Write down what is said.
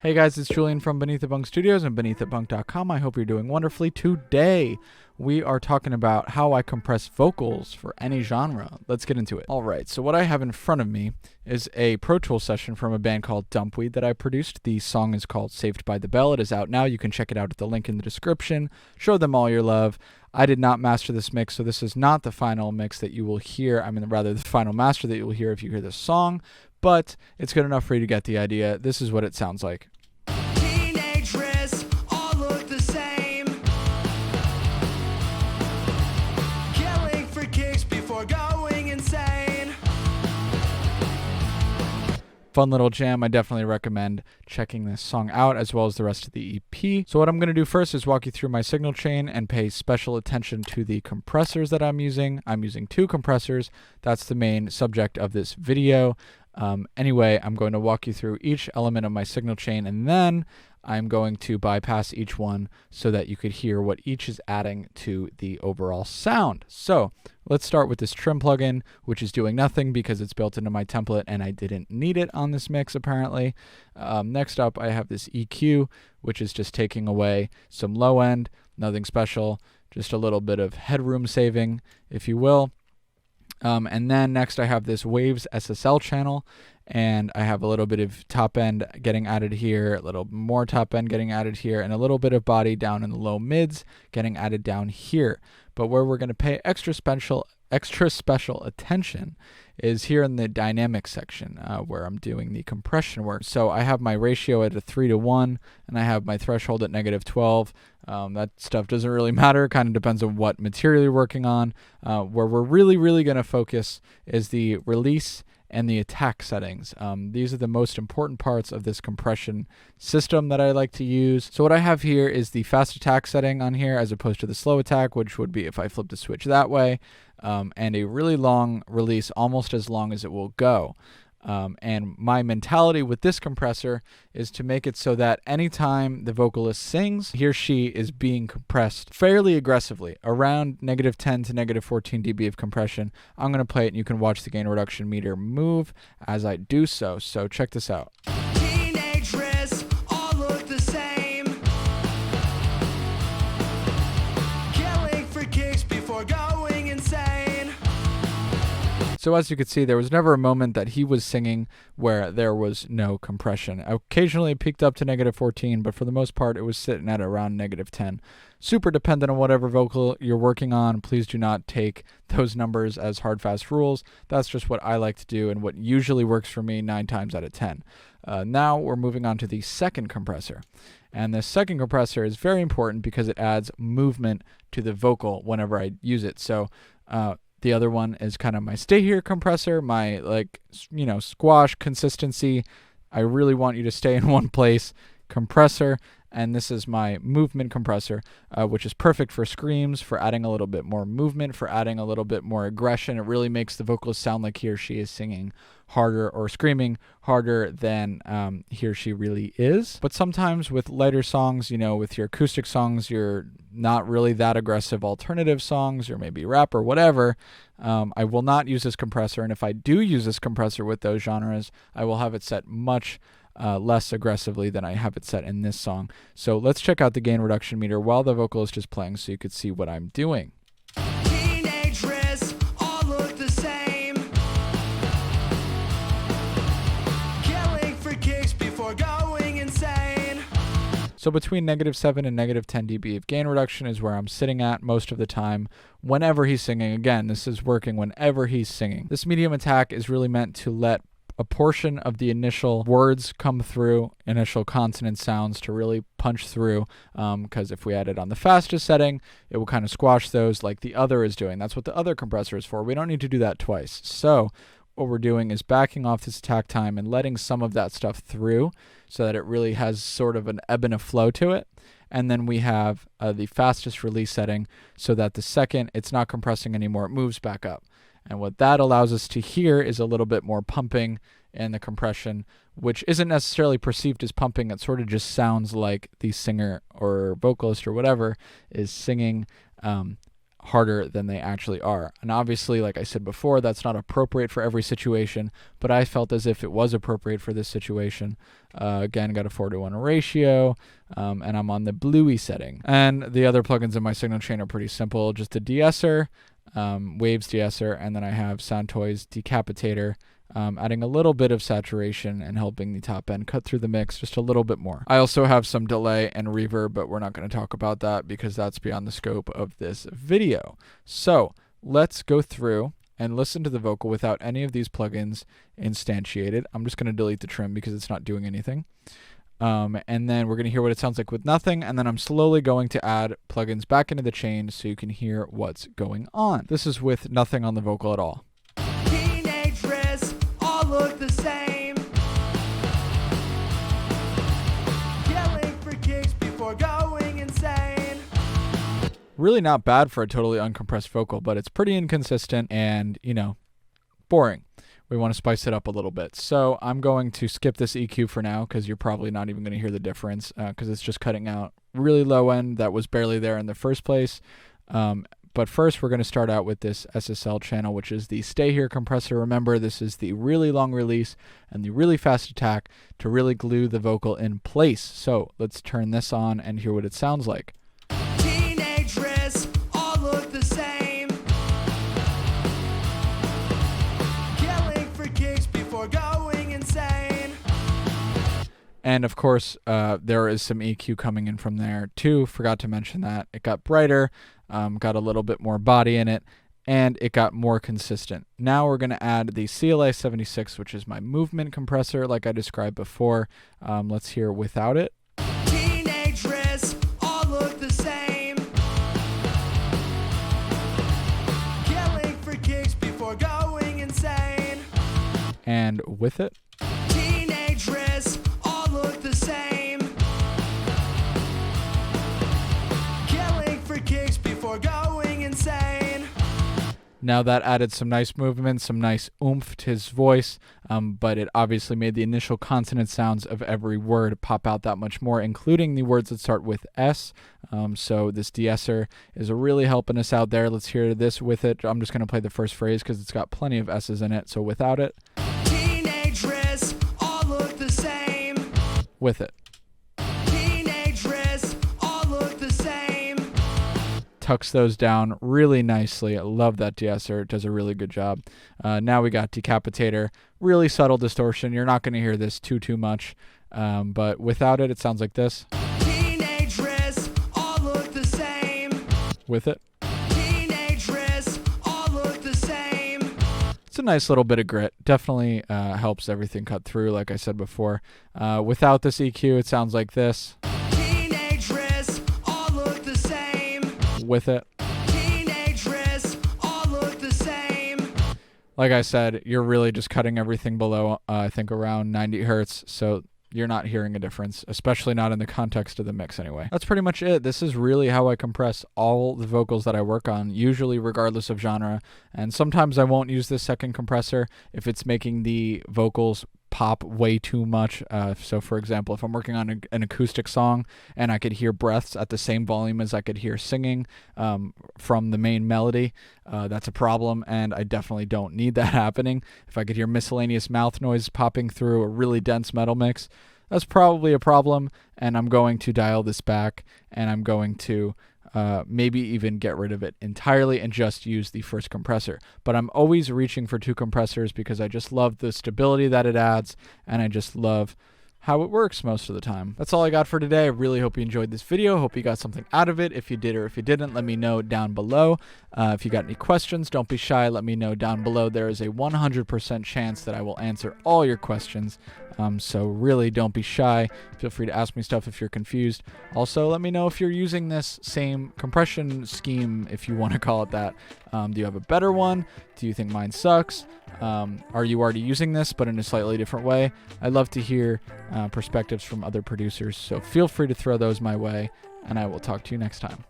Hey guys, it's Julian from Beneath the Bunk Studios and beneaththebunk.com. I hope you're doing wonderfully. Today, we are talking about how I compress vocals for any genre. Let's get into it. All right, so what I have in front of me is a Pro Tools session from a band called Dumpweed that I produced. The song is called Saved by the Bell. It is out now. You can check it out at the link in the description. Show them all your love. I did not master this mix, so this is not the final mix that you will hear. Rather, the final master that you will hear if you hear this song. But it's good enough for you to get the idea. This is what it sounds like. Teenage risks all look the same. Killing for kicks before going insane. Fun little jam. I definitely recommend checking this song out as well as the rest of the EP. So what I'm going to do first is walk you through my signal chain and pay special attention to the compressors that I'm using. I'm using 2 compressors. That's the main subject of this video. Anyway, I'm going to walk you through each element of my signal chain, and then I'm going to bypass each one so that you could hear what each is adding to the overall sound. So let's start with this trim plugin, which is doing nothing because it's built into my template and I didn't need it on this mix apparently. Next up, I have this EQ, which is just taking away some low end, nothing special, just a little bit of headroom saving, if you will. And then next I have this Waves SSL channel, and I have a little bit of top end getting added here, a little more top end getting added here, and a little bit of body down in the low mids getting added down here. But where we're going to pay extra special attention is here in the dynamic section where I'm doing the compression work. So I have my ratio at a 3:1 and I have my threshold at -12. That stuff doesn't really matter, kind of depends on what material you're working on. Where we're really going to focus is the release and the attack settings. These are the most important parts of this compression system that I like to use. So what I have here is the fast attack setting on here as opposed to the slow attack, which would be if I flip the switch that way, and a really long release, almost as long as it will go. And my mentality with this compressor is to make it so that anytime the vocalist sings, he or she is being compressed fairly aggressively, around -10 to -14 dB of compression. I'm going to play it and you can watch the gain reduction meter move as I do so. So check this out. Teenage risks all look the same. Killing for kicks before going insane. So as you could see, there was never a moment that he was singing where there was no compression. Occasionally it peaked up to -14, but for the most part it was sitting at around -10. Super dependent on whatever vocal you're working on. Please do not take those numbers as hard, fast rules. That's just what I like to do and what usually works for me 9 times out of 10. Now we're moving on to the second compressor. And the second compressor is very important because it adds movement to the vocal whenever I use it. So the other one is kind of my stay here compressor, my squash consistency. I really want you to stay in one place compressor. And this is my movement compressor, which is perfect for screams, for adding a little bit more movement, for adding a little bit more aggression. It really makes the vocalist sound like he or she is singing harder or screaming harder than he or she really is. But sometimes with lighter songs, with your acoustic songs, you're not really that aggressive alternative songs or maybe rap or whatever, I will not use this compressor. And if I do use this compressor with those genres, I will have it set much less aggressively than I have it set in this song. So let's check out the gain reduction meter while the vocal is just playing so you could see what I'm doing. Teenage risks all look the same. Killing for kicks before going insane. So between -7 and -10 dB of gain reduction is where I'm sitting at most of the time whenever he's singing. Again, this is working whenever he's singing. This medium attack is really meant to let a portion of the initial words come through, initial consonant sounds to really punch through, because if we had it on the fastest setting, it will kind of squash those like the other is doing. That's what the other compressor is for. We don't need to do that twice. So what we're doing is backing off this attack time and letting some of that stuff through so that it really has sort of an ebb and a flow to it. And then we have the fastest release setting so that the second it's not compressing anymore, it moves back up. And what that allows us to hear is a little bit more pumping in the compression, which isn't necessarily perceived as pumping. It sort of just sounds like the singer or vocalist or whatever is singing harder than they actually are. And obviously, like I said before, that's not appropriate for every situation, but I felt as if it was appropriate for this situation. Again, got a 4:1 ratio, and I'm on the bluey setting. And the other plugins in my signal chain are pretty simple, just a de-esser, Waves de-esser, and then I have Soundtoys Decapitator, adding a little bit of saturation and helping the top end cut through the mix just a little bit more. I also have some delay and reverb, but we're not going to talk about that because that's beyond the scope of this video. So let's go through and listen to the vocal without any of these plugins instantiated. I'm just going to delete the trim because it's not doing anything. And then we're going to hear what it sounds like with nothing, and then I'm slowly going to add plugins back into the chain so you can hear what's going on. This is with nothing on the vocal at all. Teenage dress, all look the same. Yelling for kicks before going insane. Really not bad for a totally uncompressed vocal, but it's pretty inconsistent and, you know, boring. We want to spice it up a little bit. So I'm going to skip this EQ for now because you're probably not even going to hear the difference because it's just cutting out really low end that was barely there in the first place. But first we're going to start out with this SSL channel, which is the Stay Here compressor. Remember, this is the really long release and the really fast attack to really glue the vocal in place. So let's turn this on and hear what it sounds like. Teenage dress, all look the same. Yelling for kicks before going insane. And of course, there is some EQ coming in from there too. Forgot to mention that. It got brighter, got a little bit more body in it, and it got more consistent. Now we're going to add the CLA-76, which is my movement compressor like I described before. Let's hear without it. Teenage dress, all look the same. Yelling for kicks before going insane. And with it. Teenage dress, all look the same. Yelling for kicks before going insane. Now that added some nice movement, some nice oomph to his voice, but it obviously made the initial consonant sounds of every word pop out that much more, including the words that start with S. So this de-esser is really helping us out there. Let's hear this with it. I'm just going to play the first phrase because it's got plenty of S's in it. So without it. Teenage dress, all look the same. With it. Teenage dress, all look the same. Tucks those down really nicely. I love that de-esser. It does a really good job. Now we got Decapitator. Really subtle distortion. You're not going to hear this too much. But without it, it sounds like this. Teenage dress, all look the same. With it. Teenage dress, all look the same. It's a nice little bit of grit. Definitely helps everything cut through, like I said before. Without this EQ, it sounds like this. Teenage dress, all look the same. With it. Teenage dress, all look the same. Like I said, you're really just cutting everything below, I think, around 90 hertz. So you're not hearing a difference, especially not in the context of the mix anyway. That's pretty much it. This is really how I compress all the vocals that I work on, usually regardless of genre. And sometimes I won't use this second compressor if it's making the vocals pop way too much. So for example, if I'm working on an acoustic song and I could hear breaths at the same volume as I could hear singing from the main melody, that's a problem, and I definitely don't need that happening. If I could hear miscellaneous mouth noise popping through a really dense metal mix, that's probably a problem, and I'm going to dial this back, and I'm going to maybe even get rid of it entirely and just use the first compressor. But I'm always reaching for two compressors because I just love the stability that it adds, and I just love how it works most of the time. That's all I got for today. I really hope you enjoyed this video. Hope you got something out of it. If you did or if you didn't, let me know down below. If you got any questions, don't be shy. Let me know down below. There is a 100% chance that I will answer all your questions. So really don't be shy. Feel free to ask me stuff if you're confused. Also, let me know if you're using this same compression scheme, if you want to call it that. Do you have a better one? Do you think mine sucks? Are you already using this but in a slightly different way? I'd love to hear perspectives from other producers, so feel free to throw those my way, and I will talk to you next time.